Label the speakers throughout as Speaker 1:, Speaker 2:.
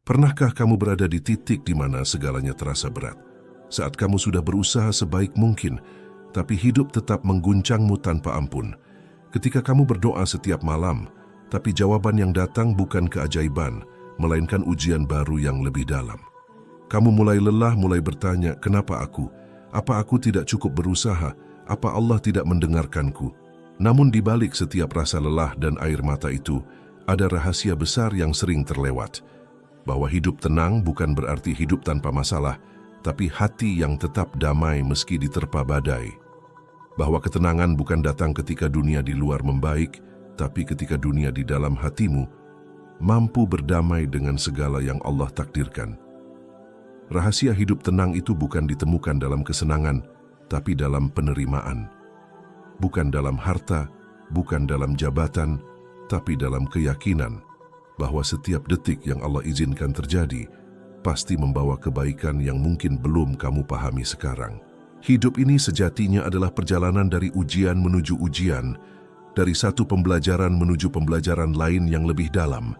Speaker 1: Pernahkah kamu berada di titik di mana segalanya terasa berat? Saat kamu sudah berusaha sebaik mungkin, tapi hidup tetap mengguncangmu tanpa ampun. Ketika kamu berdoa setiap malam, tapi jawaban yang datang bukan keajaiban, melainkan ujian baru yang lebih dalam. Kamu mulai lelah, mulai bertanya, kenapa aku? Apa aku tidak cukup berusaha? Apa Allah tidak mendengarkanku? Namun di balik setiap rasa lelah dan air mata itu, ada rahasia besar yang sering terlewat. Bahwa hidup tenang bukan berarti hidup tanpa masalah, tapi hati yang tetap damai meski diterpa badai. Bahwa ketenangan bukan datang ketika dunia di luar membaik, tapi ketika dunia di dalam hatimu mampu berdamai dengan segala yang Allah takdirkan. Rahasia hidup tenang itu bukan ditemukan dalam kesenangan, tapi dalam penerimaan. Bukan dalam harta, bukan dalam jabatan, tapi dalam keyakinan bahwa setiap detik yang Allah izinkan terjadi pasti membawa kebaikan yang mungkin belum kamu pahami sekarang. Hidup ini sejatinya adalah perjalanan dari ujian menuju ujian, dari satu pembelajaran menuju pembelajaran lain yang lebih dalam.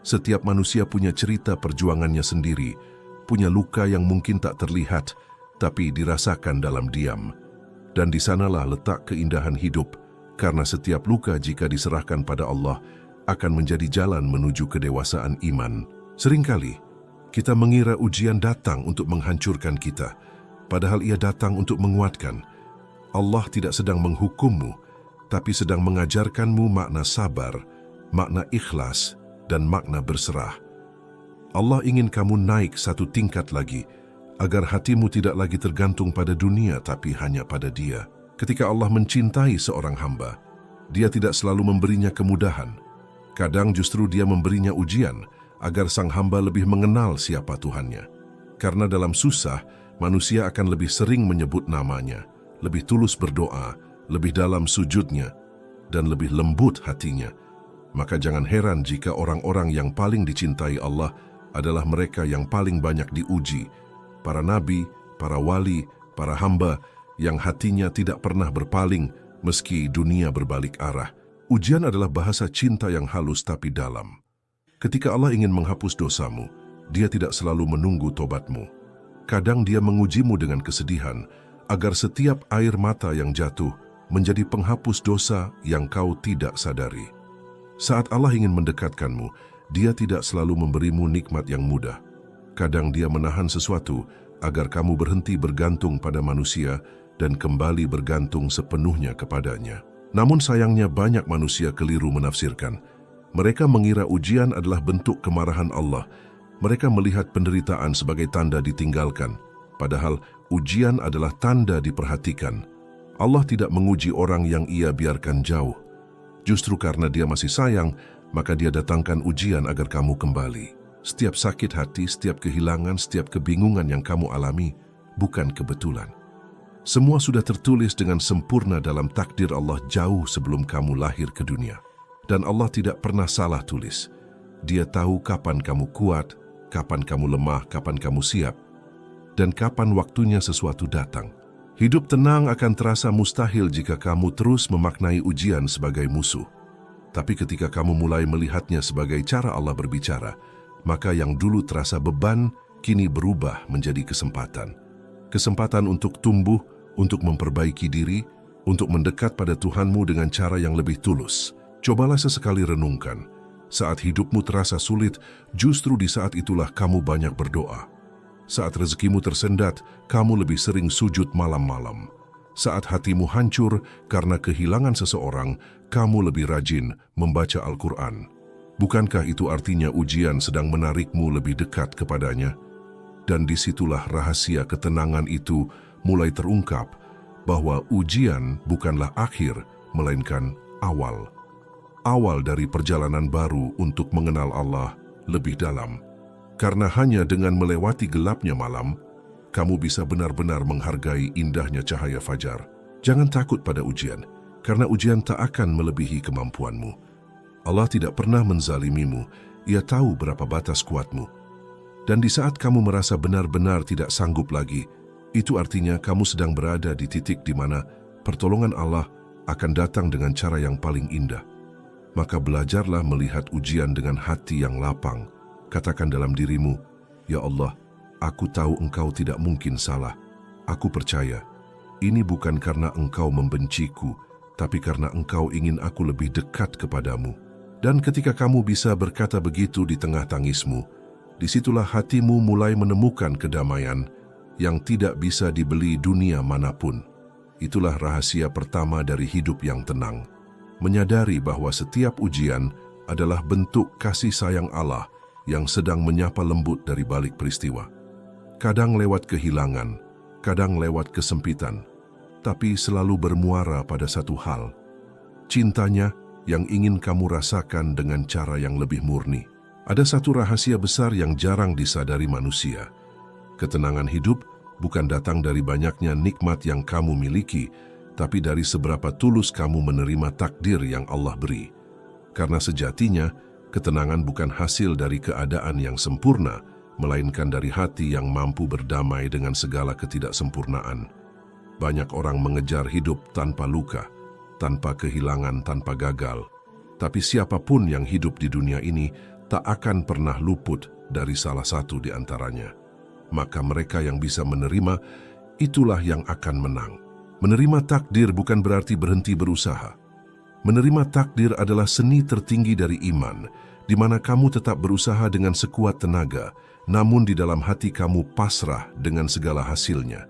Speaker 1: Setiap manusia punya cerita perjuangannya sendiri, punya luka yang mungkin tak terlihat, tapi dirasakan dalam diam. Dan di sanalah letak keindahan hidup, karena setiap luka jika diserahkan pada Allah, akan menjadi jalan menuju kedewasaan iman. Seringkali, kita mengira ujian datang untuk menghancurkan kita, padahal ia datang untuk menguatkan. Allah tidak sedang menghukummu, tapi sedang mengajarkanmu makna sabar, makna ikhlas, dan makna berserah. Allah ingin kamu naik satu tingkat lagi, agar hatimu tidak lagi tergantung pada dunia, tapi hanya pada Dia. Ketika Allah mencintai seorang hamba, Dia tidak selalu memberinya kemudahan. Kadang justru Dia memberinya ujian, agar sang hamba lebih mengenal siapa Tuhannya. Karena dalam susah, manusia akan lebih sering menyebut namanya, lebih tulus berdoa, lebih dalam sujudnya, dan lebih lembut hatinya. Maka jangan heran jika orang-orang yang paling dicintai Allah adalah mereka yang paling banyak diuji, para nabi, para wali, para hamba yang hatinya tidak pernah berpaling meski dunia berbalik arah. Ujian adalah bahasa cinta yang halus tapi dalam. Ketika Allah ingin menghapus dosamu, Dia tidak selalu menunggu tobatmu. Kadang Dia mengujimu dengan kesedihan, agar setiap air mata yang jatuh menjadi penghapus dosa yang kau tidak sadari. Saat Allah ingin mendekatkanmu, Dia tidak selalu memberimu nikmat yang mudah. Kadang Dia menahan sesuatu agar kamu berhenti bergantung pada manusia dan kembali bergantung sepenuhnya kepadanya. Namun sayangnya banyak manusia keliru menafsirkan. Mereka mengira ujian adalah bentuk kemarahan Allah. Mereka melihat penderitaan sebagai tanda ditinggalkan, padahal ujian adalah tanda diperhatikan. Allah tidak menguji orang yang Ia biarkan jauh. Justru karena Dia masih sayang, maka Dia datangkan ujian agar kamu kembali. Setiap sakit hati, setiap kehilangan, setiap kebingungan yang kamu alami bukan kebetulan. Semua sudah tertulis dengan sempurna dalam takdir Allah jauh sebelum kamu lahir ke dunia. Dan Allah tidak pernah salah tulis. Dia tahu kapan kamu kuat, kapan kamu lemah, kapan kamu siap, dan kapan waktunya sesuatu datang. Hidup tenang akan terasa mustahil jika kamu terus memaknai ujian sebagai musuh. Tapi ketika kamu mulai melihatnya sebagai cara Allah berbicara, maka yang dulu terasa beban, kini berubah menjadi kesempatan. Kesempatan untuk tumbuh, untuk memperbaiki diri, untuk mendekat pada Tuhanmu dengan cara yang lebih tulus. Cobalah sesekali renungkan, saat hidupmu terasa sulit, justru di saat itulah kamu banyak berdoa. Saat rezekimu tersendat, kamu lebih sering sujud malam-malam. Saat hatimu hancur karena kehilangan seseorang, kamu lebih rajin membaca Al-Quran. Bukankah itu artinya ujian sedang menarikmu lebih dekat kepadanya? Dan disitulah rahasia ketenangan itu mulai terungkap, bahwa ujian bukanlah akhir, melainkan awal. Awal dari perjalanan baru untuk mengenal Allah lebih dalam. Karena hanya dengan melewati gelapnya malam, kamu bisa benar-benar menghargai indahnya cahaya fajar. Jangan takut pada ujian, karena ujian tak akan melebihi kemampuanmu. Allah tidak pernah menzalimimu, Ia tahu berapa batas kuatmu. Dan di saat kamu merasa benar-benar tidak sanggup lagi, itu artinya kamu sedang berada di titik di mana pertolongan Allah akan datang dengan cara yang paling indah. Maka belajarlah melihat ujian dengan hati yang lapang, Katakan dalam dirimu, "Ya Allah, aku tahu Engkau tidak mungkin salah. Aku percaya, ini bukan karena Engkau membenciku, tapi karena Engkau ingin aku lebih dekat kepadamu." Dan ketika kamu bisa berkata begitu di tengah tangismu, disitulah hatimu mulai menemukan kedamaian yang tidak bisa dibeli dunia manapun. Itulah rahasia pertama dari hidup yang tenang. Menyadari bahwa setiap ujian adalah bentuk kasih sayang Allah yang sedang menyapa lembut dari balik peristiwa. Kadang lewat kehilangan, kadang lewat kesempitan, tapi selalu bermuara pada satu hal, cintanya yang ingin kamu rasakan dengan cara yang lebih murni. Ada satu rahasia besar yang jarang disadari manusia. Ketenangan hidup bukan datang dari banyaknya nikmat yang kamu miliki, tapi dari seberapa tulus kamu menerima takdir yang Allah beri. Karena sejatinya, ketenangan bukan hasil dari keadaan yang sempurna, melainkan dari hati yang mampu berdamai dengan segala ketidaksempurnaan. Banyak orang mengejar hidup tanpa luka, tanpa kehilangan, tanpa gagal. Tapi siapapun yang hidup di dunia ini tak akan pernah luput dari salah satu di antaranya. Maka mereka yang bisa menerima, itulah yang akan menang. Menerima takdir bukan berarti berhenti berusaha. Menerima takdir adalah seni tertinggi dari iman, di mana kamu tetap berusaha dengan sekuat tenaga, namun di dalam hati kamu pasrah dengan segala hasilnya.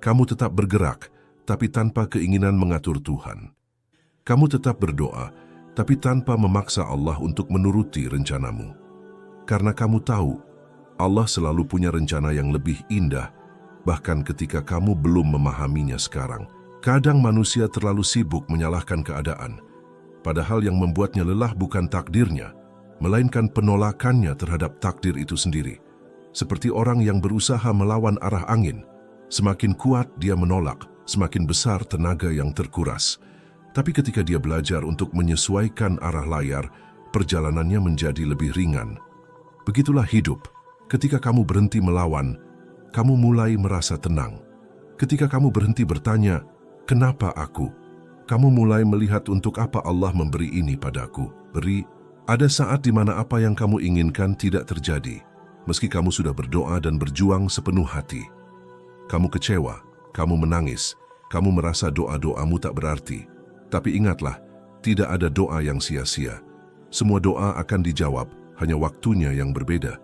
Speaker 1: Kamu tetap bergerak, tapi tanpa keinginan mengatur Tuhan. Kamu tetap berdoa, tapi tanpa memaksa Allah untuk menuruti rencanamu. Karena kamu tahu, Allah selalu punya rencana yang lebih indah, bahkan ketika kamu belum memahaminya sekarang. Kadang manusia terlalu sibuk menyalahkan keadaan, padahal yang membuatnya lelah bukan takdirnya, melainkan penolakannya terhadap takdir itu sendiri. Seperti orang yang berusaha melawan arah angin, semakin kuat dia menolak, semakin besar tenaga yang terkuras. Tapi ketika dia belajar untuk menyesuaikan arah layar, perjalanannya menjadi lebih ringan. Begitulah hidup. Ketika kamu berhenti melawan, kamu mulai merasa tenang. Ketika kamu berhenti bertanya, "Kenapa aku?" kamu mulai melihat untuk apa Allah memberi ini padaku. Ada saat di mana apa yang kamu inginkan tidak terjadi, meski kamu sudah berdoa dan berjuang sepenuh hati. Kamu kecewa, kamu menangis, kamu merasa doa-doamu tak berarti. Tapi ingatlah, tidak ada doa yang sia-sia. Semua doa akan dijawab, hanya waktunya yang berbeda.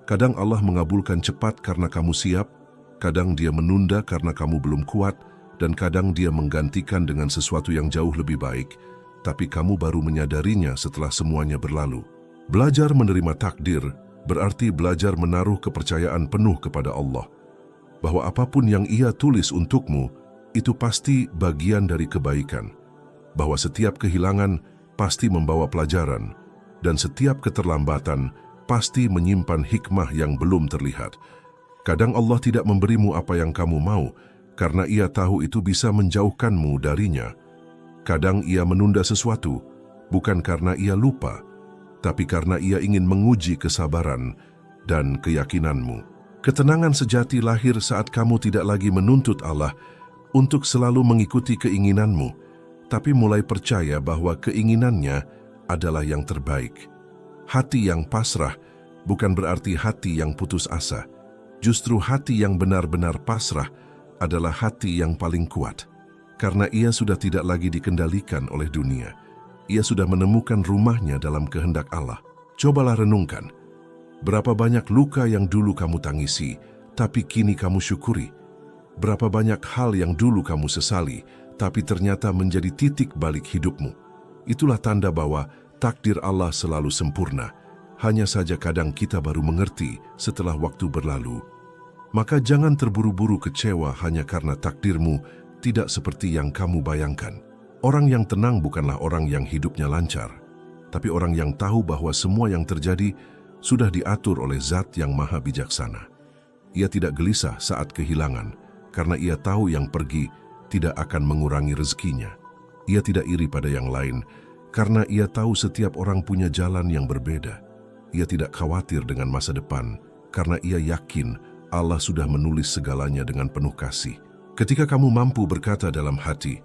Speaker 1: Kadang Allah mengabulkan cepat karena kamu siap, kadang Dia menunda karena kamu belum kuat, dan kadang Dia menggantikan dengan sesuatu yang jauh lebih baik, tapi kamu baru menyadarinya setelah semuanya berlalu. Belajar menerima takdir berarti belajar menaruh kepercayaan penuh kepada Allah, bahwa apapun yang Ia tulis untukmu, itu pasti bagian dari kebaikan, bahwa setiap kehilangan pasti membawa pelajaran, dan setiap keterlambatan pasti menyimpan hikmah yang belum terlihat. Kadang Allah tidak memberimu apa yang kamu mau, karena Ia tahu itu bisa menjauhkanmu darinya. Kadang Ia menunda sesuatu, bukan karena Ia lupa, tapi karena Ia ingin menguji kesabaran dan keyakinanmu. Ketenangan sejati lahir saat kamu tidak lagi menuntut Allah untuk selalu mengikuti keinginanmu, tapi mulai percaya bahwa keinginannya adalah yang terbaik. Hati yang pasrah bukan berarti hati yang putus asa. Justru hati yang benar-benar pasrah adalah hati yang paling kuat, karena ia sudah tidak lagi dikendalikan oleh dunia. Ia sudah menemukan rumahnya dalam kehendak Allah. Cobalah renungkan, berapa banyak luka yang dulu kamu tangisi, tapi kini kamu syukuri. Berapa banyak hal yang dulu kamu sesali, tapi ternyata menjadi titik balik hidupmu. Itulah tanda bahwa takdir Allah selalu sempurna. Hanya saja kadang kita baru mengerti setelah waktu berlalu. Maka jangan terburu-buru kecewa hanya karena takdirmu tidak seperti yang kamu bayangkan. Orang yang tenang bukanlah orang yang hidupnya lancar, tapi orang yang tahu bahwa semua yang terjadi sudah diatur oleh Zat yang Maha Bijaksana. Ia tidak gelisah saat kehilangan, karena ia tahu yang pergi tidak akan mengurangi rezekinya. Ia tidak iri pada yang lain, karena ia tahu setiap orang punya jalan yang berbeda. Ia tidak khawatir dengan masa depan, karena ia yakin Allah sudah menulis segalanya dengan penuh kasih. Ketika kamu mampu berkata dalam hati,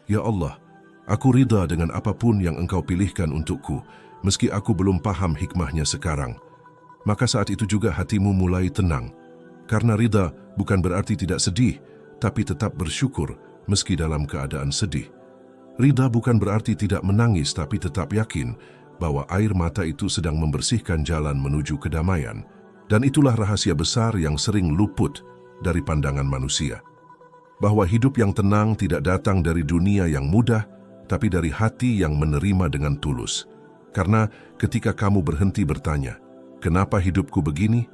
Speaker 1: "Ya Allah, aku ridha dengan apapun yang Engkau pilihkan untukku, meski aku belum paham hikmahnya sekarang," maka saat itu juga hatimu mulai tenang. Karena ridha bukan berarti tidak sedih, tapi tetap bersyukur meski dalam keadaan sedih. Ridha bukan berarti tidak menangis, tapi tetap yakin bahwa air mata itu sedang membersihkan jalan menuju kedamaian. Dan itulah rahasia besar yang sering luput dari pandangan manusia. Bahwa hidup yang tenang tidak datang dari dunia yang mudah, tapi dari hati yang menerima dengan tulus. Karena ketika kamu berhenti bertanya, "Kenapa hidupku begini?"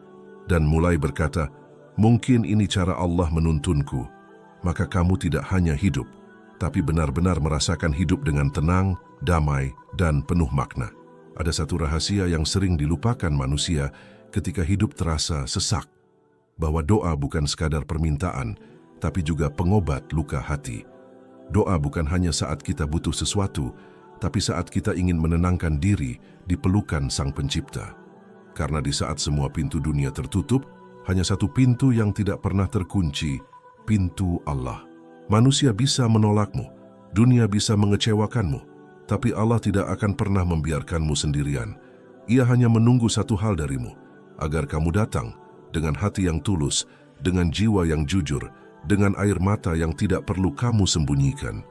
Speaker 1: dan mulai berkata, "Mungkin ini cara Allah menuntunku," maka kamu tidak hanya hidup, tapi benar-benar merasakan hidup dengan tenang, damai, dan penuh makna. Ada satu rahasia yang sering dilupakan manusia ketika hidup terasa sesak, bahwa doa bukan sekadar permintaan, tapi juga pengobat luka hati. Doa bukan hanya saat kita butuh sesuatu, tapi saat kita ingin menenangkan diri di pelukan Sang Pencipta. Karena di saat semua pintu dunia tertutup, hanya satu pintu yang tidak pernah terkunci, pintu Allah. Manusia bisa menolakmu, dunia bisa mengecewakanmu, tapi Allah tidak akan pernah membiarkanmu sendirian. Ia hanya menunggu satu hal darimu, agar kamu datang dengan hati yang tulus, dengan jiwa yang jujur, dengan air mata yang tidak perlu kamu sembunyikan.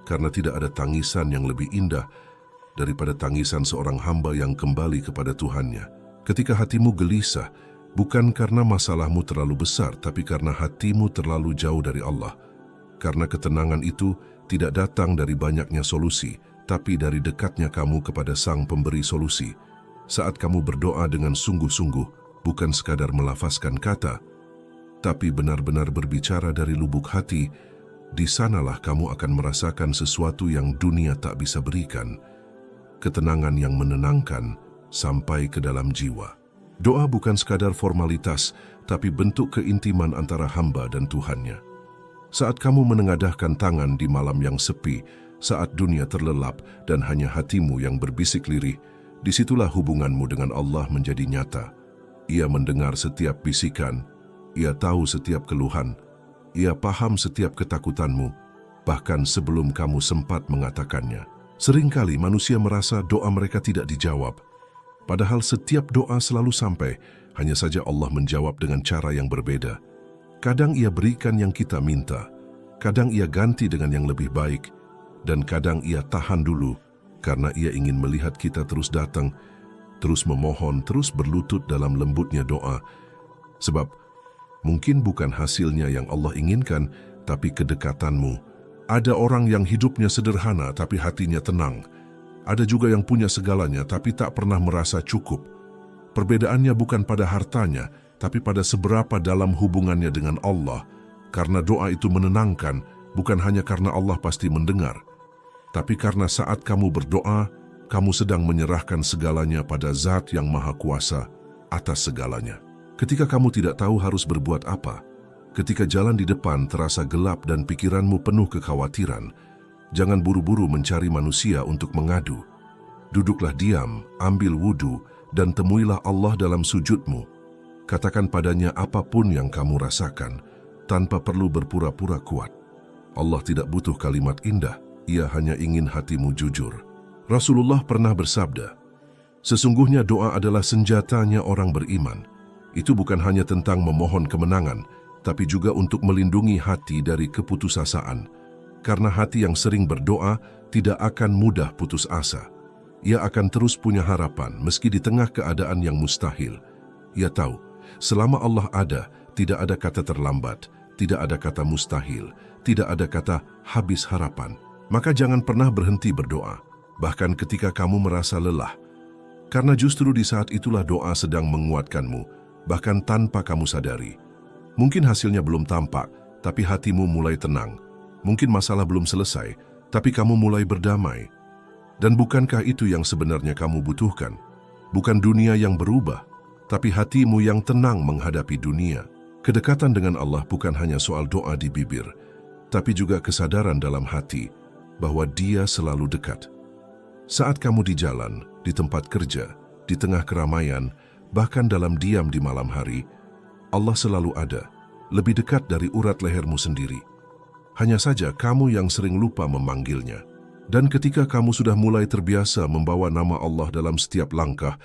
Speaker 1: Karena tidak ada tangisan yang lebih indah daripada tangisan seorang hamba yang kembali kepada Tuhannya. Ketika hatimu gelisah, bukan karena masalahmu terlalu besar, tapi karena hatimu terlalu jauh dari Allah. Karena ketenangan itu tidak datang dari banyaknya solusi, tapi dari dekatnya kamu kepada Sang Pemberi Solusi. Saat kamu berdoa dengan sungguh-sungguh, bukan sekadar melafazkan kata, tapi benar-benar berbicara dari lubuk hati, di sanalah kamu akan merasakan sesuatu yang dunia tak bisa berikan. Ketenangan yang menenangkan sampai ke dalam jiwa. Doa bukan sekadar formalitas, tapi bentuk keintiman antara hamba dan Tuhannya. Saat kamu menengadahkan tangan di malam yang sepi, saat dunia terlelap dan hanya hatimu yang berbisik lirih, disitulah hubunganmu dengan Allah menjadi nyata. Ia mendengar setiap bisikan, Ia tahu setiap keluhan, Ia paham setiap ketakutanmu, bahkan sebelum kamu sempat mengatakannya. Seringkali manusia merasa doa mereka tidak dijawab, padahal setiap doa selalu sampai, hanya saja Allah menjawab dengan cara yang berbeda. Kadang Ia berikan yang kita minta, kadang Ia ganti dengan yang lebih baik, dan kadang Ia tahan dulu, karena Ia ingin melihat kita terus datang, terus memohon, terus berlutut dalam lembutnya doa. Sebab mungkin bukan hasilnya yang Allah inginkan, tapi kedekatanmu. Ada orang yang hidupnya sederhana tapi hatinya tenang. Ada juga yang punya segalanya tapi tak pernah merasa cukup. Perbedaannya bukan pada hartanya, tapi pada seberapa dalam hubungannya dengan Allah. Karena doa itu menenangkan, bukan hanya karena Allah pasti mendengar, tapi karena saat kamu berdoa, kamu sedang menyerahkan segalanya pada Zat yang Maha Kuasa atas segalanya. Ketika kamu tidak tahu harus berbuat apa, ketika jalan di depan terasa gelap dan pikiranmu penuh kekhawatiran, jangan buru-buru mencari manusia untuk mengadu. Duduklah diam, ambil wudhu, dan temuilah Allah dalam sujudmu. Katakan padanya apapun yang kamu rasakan, tanpa perlu berpura-pura kuat. Allah tidak butuh kalimat indah, Ia hanya ingin hatimu jujur. Rasulullah pernah bersabda, "Sesungguhnya doa adalah senjatanya orang beriman." Itu bukan hanya tentang memohon kemenangan, tapi juga untuk melindungi hati dari keputusasaan. Karena hati yang sering berdoa tidak akan mudah putus asa. Ia akan terus punya harapan meski di tengah keadaan yang mustahil. Ia tahu, selama Allah ada, tidak ada kata terlambat, tidak ada kata mustahil, tidak ada kata habis harapan. Maka jangan pernah berhenti berdoa, bahkan ketika kamu merasa lelah. Karena justru di saat itulah doa sedang menguatkanmu, bahkan tanpa kamu sadari. Mungkin hasilnya belum tampak, tapi hatimu mulai tenang. Mungkin masalah belum selesai, tapi kamu mulai berdamai. Dan bukankah itu yang sebenarnya kamu butuhkan? Bukan dunia yang berubah, tapi hatimu yang tenang menghadapi dunia. Kedekatan dengan Allah bukan hanya soal doa di bibir, tapi juga kesadaran dalam hati bahwa Dia selalu dekat. Saat kamu di jalan, di tempat kerja, di tengah keramaian, bahkan dalam diam di malam hari, Allah selalu ada, lebih dekat dari urat lehermu sendiri. Hanya saja kamu yang sering lupa memanggilnya. Dan ketika kamu sudah mulai terbiasa membawa nama Allah dalam setiap langkah,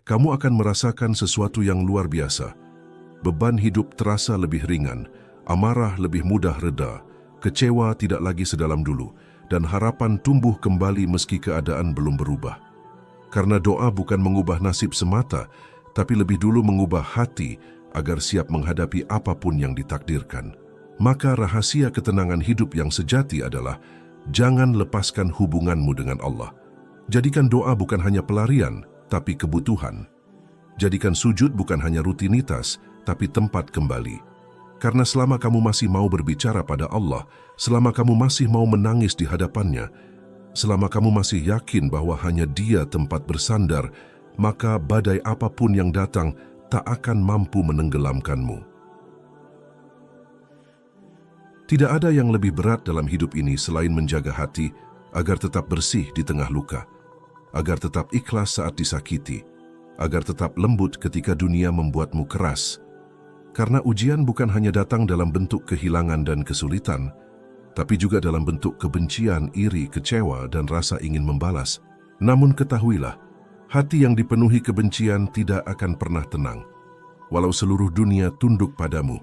Speaker 1: kamu akan merasakan sesuatu yang luar biasa. Beban hidup terasa lebih ringan, amarah lebih mudah reda, kecewa tidak lagi sedalam dulu, dan harapan tumbuh kembali meski keadaan belum berubah. Karena doa bukan mengubah nasib semata, tapi lebih dulu mengubah hati agar siap menghadapi apapun yang ditakdirkan. Maka rahasia ketenangan hidup yang sejati adalah jangan lepaskan hubunganmu dengan Allah. Jadikan doa bukan hanya pelarian, tapi kebutuhan. Jadikan sujud bukan hanya rutinitas, tapi tempat kembali. Karena selama kamu masih mau berbicara pada Allah, selama kamu masih mau menangis di hadapannya, selama kamu masih yakin bahwa hanya Dia tempat bersandar, maka badai apapun yang datang tak akan mampu menenggelamkanmu. Tidak ada yang lebih berat dalam hidup ini selain menjaga hati agar tetap bersih di tengah luka, agar tetap ikhlas saat disakiti, agar tetap lembut ketika dunia membuatmu keras. Karena ujian bukan hanya datang dalam bentuk kehilangan dan kesulitan, tapi juga dalam bentuk kebencian, iri, kecewa, dan rasa ingin membalas. Namun ketahuilah, hati yang dipenuhi kebencian tidak akan pernah tenang, walau seluruh dunia tunduk padamu.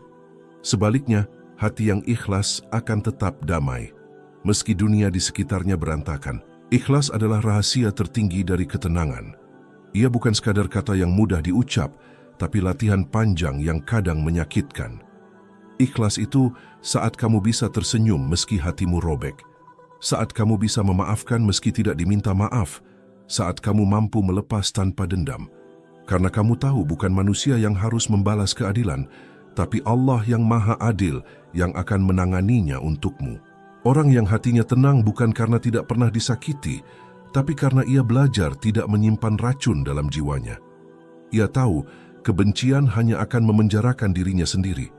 Speaker 1: Sebaliknya, hati yang ikhlas akan tetap damai, meski dunia di sekitarnya berantakan. Ikhlas adalah rahasia tertinggi dari ketenangan. Ia bukan sekadar kata yang mudah diucap, tapi latihan panjang yang kadang menyakitkan. Ikhlas itu saat kamu bisa tersenyum meski hatimu robek, saat kamu bisa memaafkan meski tidak diminta maaf, saat kamu mampu melepas tanpa dendam. Karena kamu tahu bukan manusia yang harus membalas keadilan, tapi Allah yang Maha Adil yang akan menanganinya untukmu. Orang yang hatinya tenang bukan karena tidak pernah disakiti, tapi karena ia belajar tidak menyimpan racun dalam jiwanya. Ia tahu kebencian hanya akan memenjarakan dirinya sendiri.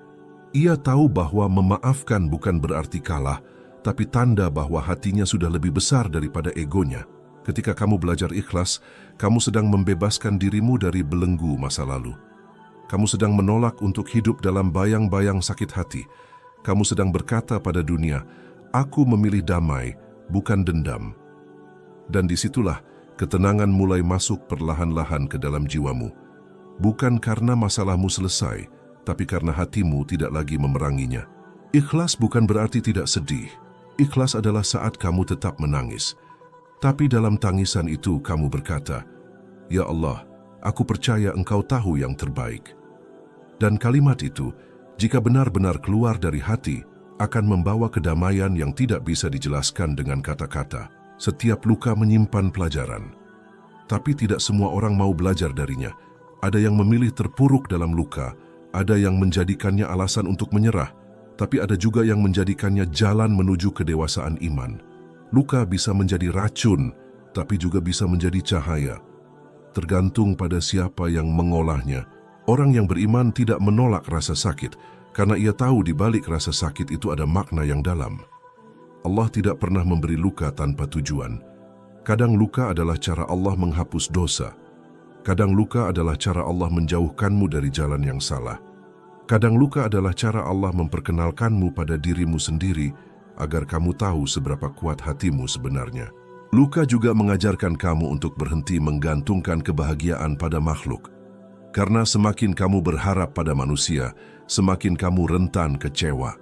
Speaker 1: Ia tahu bahwa memaafkan bukan berarti kalah, tapi tanda bahwa hatinya sudah lebih besar daripada egonya. Ketika kamu belajar ikhlas, kamu sedang membebaskan dirimu dari belenggu masa lalu. Kamu sedang menolak untuk hidup dalam bayang-bayang sakit hati. Kamu sedang berkata pada dunia, "Aku memilih damai, bukan dendam." Dan disitulah ketenangan mulai masuk perlahan-lahan ke dalam jiwamu. Bukan karena masalahmu selesai, tapi karena hatimu tidak lagi memeranginya. Ikhlas bukan berarti tidak sedih. Ikhlas adalah saat kamu tetap menangis. Tapi dalam tangisan itu kamu berkata, "Ya Allah, aku percaya Engkau tahu yang terbaik." Dan kalimat itu, jika benar-benar keluar dari hati, akan membawa kedamaian yang tidak bisa dijelaskan dengan kata-kata. Setiap luka menyimpan pelajaran. Tapi tidak semua orang mau belajar darinya. Ada yang memilih terpuruk dalam luka, ada yang menjadikannya alasan untuk menyerah, tapi ada juga yang menjadikannya jalan menuju kedewasaan iman. Luka bisa menjadi racun, tapi juga bisa menjadi cahaya. Tergantung pada siapa yang mengolahnya. Orang yang beriman tidak menolak rasa sakit, karena ia tahu di balik rasa sakit itu ada makna yang dalam. Allah tidak pernah memberi luka tanpa tujuan. Kadang luka adalah cara Allah menghapus dosa. Kadang luka adalah cara Allah menjauhkanmu dari jalan yang salah. Kadang luka adalah cara Allah memperkenalkanmu pada dirimu sendiri agar kamu tahu seberapa kuat hatimu sebenarnya. Luka juga mengajarkan kamu untuk berhenti menggantungkan kebahagiaan pada makhluk. Karena semakin kamu berharap pada manusia, semakin kamu rentan kecewa.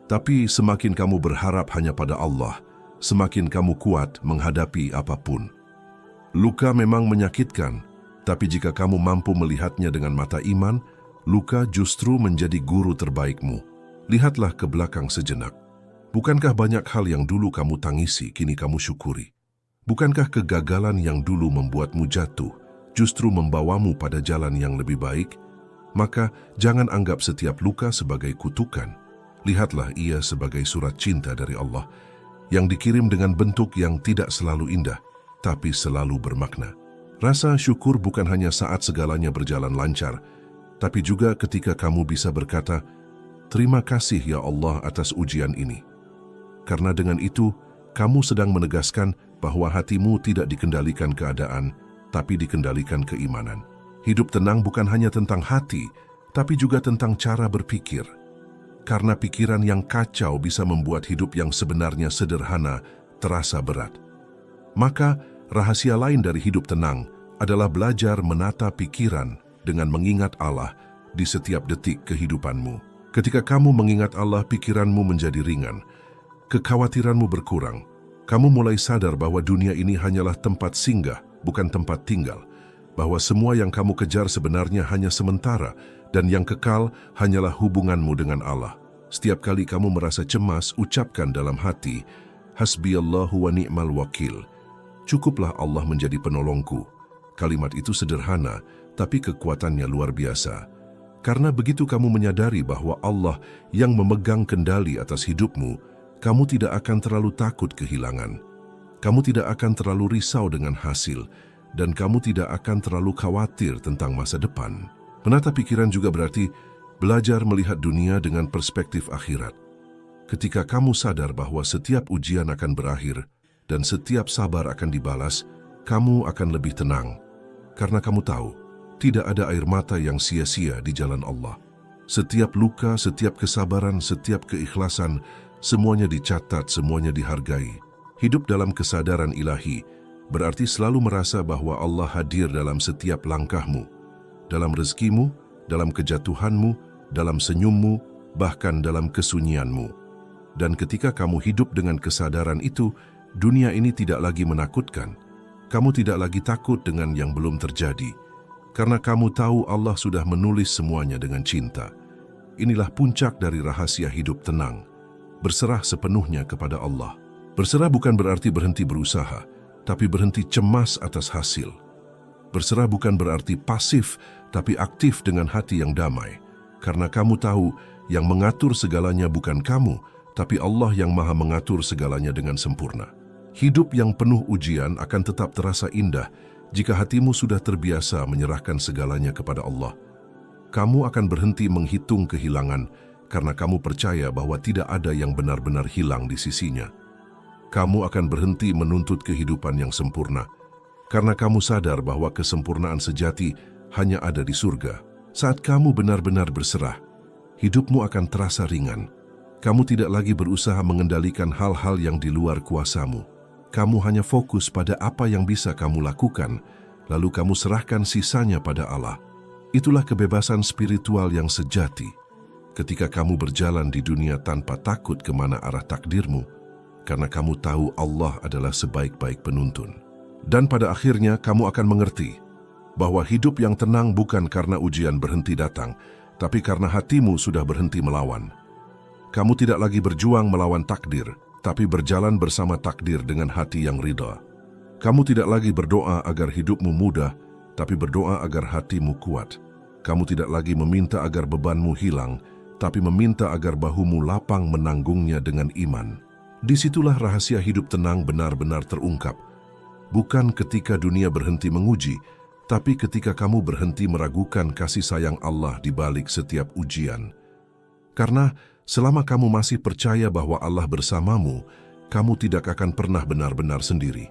Speaker 1: Tapi semakin kamu berharap hanya pada Allah, semakin kamu kuat menghadapi apapun. Luka memang menyakitkan, tapi jika kamu mampu melihatnya dengan mata iman, luka justru menjadi guru terbaikmu. Lihatlah ke belakang sejenak. Bukankah banyak hal yang dulu kamu tangisi, kini kamu syukuri? Bukankah kegagalan yang dulu membuatmu jatuh, justru membawamu pada jalan yang lebih baik? Maka jangan anggap setiap luka sebagai kutukan. Lihatlah ia sebagai surat cinta dari Allah, yang dikirim dengan bentuk yang tidak selalu indah, tapi selalu bermakna. Rasa syukur bukan hanya saat segalanya berjalan lancar, tapi juga ketika kamu bisa berkata, "Terima kasih ya Allah atas ujian ini." Karena dengan itu, kamu sedang menegaskan bahwa hatimu tidak dikendalikan keadaan, tapi dikendalikan keimanan. Hidup tenang bukan hanya tentang hati, tapi juga tentang cara berpikir. Karena pikiran yang kacau bisa membuat hidup yang sebenarnya sederhana terasa berat. Maka, rahasia lain dari hidup tenang adalah belajar menata pikiran dengan mengingat Allah di setiap detik kehidupanmu. Ketika kamu mengingat Allah, pikiranmu menjadi ringan, kekhawatiranmu berkurang. Kamu mulai sadar bahwa dunia ini hanyalah tempat singgah, bukan tempat tinggal. Bahwa semua yang kamu kejar sebenarnya hanya sementara, dan yang kekal hanyalah hubunganmu dengan Allah. Setiap kali kamu merasa cemas, ucapkan dalam hati, Hasbiyallahu wa ni'mal wakil. Cukuplah Allah menjadi penolongku. Kalimat itu sederhana, tapi kekuatannya luar biasa. Karena begitu kamu menyadari bahwa Allah yang memegang kendali atas hidupmu, kamu tidak akan terlalu takut kehilangan. Kamu tidak akan terlalu risau dengan hasil, dan kamu tidak akan terlalu khawatir tentang masa depan. Menata pikiran juga berarti belajar melihat dunia dengan perspektif akhirat. Ketika kamu sadar bahwa setiap ujian akan berakhir dan setiap sabar akan dibalas, kamu akan lebih tenang. Karena kamu tahu, tidak ada air mata yang sia-sia di jalan Allah. Setiap luka, setiap kesabaran, setiap keikhlasan, semuanya dicatat, semuanya dihargai. Hidup dalam kesadaran ilahi berarti selalu merasa bahwa Allah hadir dalam setiap langkahmu, dalam rezekimu, dalam kejatuhanmu, dalam senyummu, bahkan dalam kesunyianmu. Dan ketika kamu hidup dengan kesadaran itu, dunia ini tidak lagi menakutkan. Kamu tidak lagi takut dengan yang belum terjadi, karena kamu tahu Allah sudah menulis semuanya dengan cinta. Inilah puncak dari rahasia hidup tenang, berserah sepenuhnya kepada Allah. Berserah bukan berarti berhenti berusaha, tapi berhenti cemas atas hasil. Berserah bukan berarti pasif, tapi aktif dengan hati yang damai. Karena kamu tahu, yang mengatur segalanya bukan kamu, tapi Allah yang Maha mengatur segalanya dengan sempurna. Hidup yang penuh ujian akan tetap terasa indah jika hatimu sudah terbiasa menyerahkan segalanya kepada Allah. Kamu akan berhenti menghitung kehilangan karena kamu percaya bahwa tidak ada yang benar-benar hilang di sisinya. Kamu akan berhenti menuntut kehidupan yang sempurna karena kamu sadar bahwa kesempurnaan sejati hanya ada di surga. Saat kamu benar-benar berserah, hidupmu akan terasa ringan. Kamu tidak lagi berusaha mengendalikan hal-hal yang di luar kuasamu. Kamu hanya fokus pada apa yang bisa kamu lakukan, lalu kamu serahkan sisanya pada Allah. Itulah kebebasan spiritual yang sejati. Ketika kamu berjalan di dunia tanpa takut kemana arah takdirmu, karena kamu tahu Allah adalah sebaik-baik penuntun. Dan pada akhirnya kamu akan mengerti bahwa hidup yang tenang bukan karena ujian berhenti datang, tapi karena hatimu sudah berhenti melawan. Kamu tidak lagi berjuang melawan takdir, tapi berjalan bersama takdir dengan hati yang ridha. Kamu tidak lagi berdoa agar hidupmu mudah, tapi berdoa agar hatimu kuat. Kamu tidak lagi meminta agar bebanmu hilang, tapi meminta agar bahumu lapang menanggungnya dengan iman. Disitulah rahasia hidup tenang benar-benar terungkap. Bukan ketika dunia berhenti menguji, tapi ketika kamu berhenti meragukan kasih sayang Allah di balik setiap ujian. Karena selama kamu masih percaya bahwa Allah bersamamu, kamu tidak akan pernah benar-benar sendiri.